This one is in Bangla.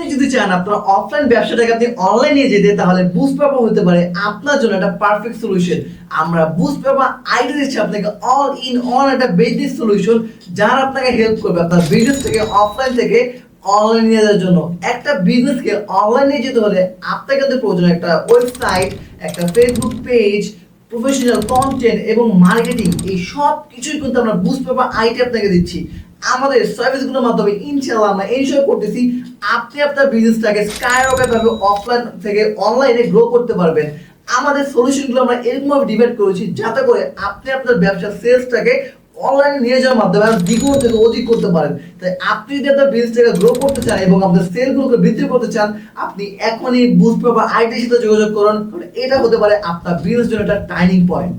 আপনি যদি চান আপনার অফলাইন ব্যবসাটাকে আপনি অনলাইনে নিয়ে যেতে, তাহলে বুস্ট পেপার হতে পারে আপনার জন্য একটা পারফেক্ট সলিউশন। আমরা বুস্ট পেপার আইডিয়া দিচ্ছি আপনাকে অল ইন অল একটা বিজনেস সলিউশন, যারা আপনাকে হেল্প করবে আপনার বিজনেস থেকে অফলাইন থেকে অনলাইন নিয়ে যাওয়ার জন্য। একটা বিজনেসকে অনলাইন নিয়ে যেতে হলে আপনার কিন্তু প্রয়োজন একটা ওয়েবসাইট, একটা ফেসবুক পেজ, প্রফেশনাল কন্টেন্ট এবং মার্কেটিং। এই সব কিছুই কিন্তু আমরা বুস্ট পেপার আইডিয়া আপনাকে দিচ্ছি। আমাদের সার্ভিসগুলোর মাধ্যমে ইনশাআল্লাহ আমরা এনশিওর করতেছি আপনি আপনার বিজনেসটাকে স্কাইরকেট ভাবে অফলাইন থেকে অনলাইনে গ্রো করতে পারবেন। আমাদের সলিউশনগুলো আমরা এরকমভাবে ডিভাইড করেছি যাতে করে আপনি আপনার ব্যবসার সেলসটাকে অনলাইনে নিয়ে যাওয়ার মাধ্যমে দ্বিগুণ থেকে অধিক করতে পারেন। তাই আপনি যদি আপনার বিজনেসটাকে গ্রো করতে চান এবং আপনার সেলগুলোকে বৃদ্ধি করতে চান, আপনি এখনই বুস্ট পেপার আইডির সাথে যোগাযোগ করুন, কারণ এটা হতে পারে আপনার বিজনেসের জন্য একটা টার্নিং পয়েন্ট।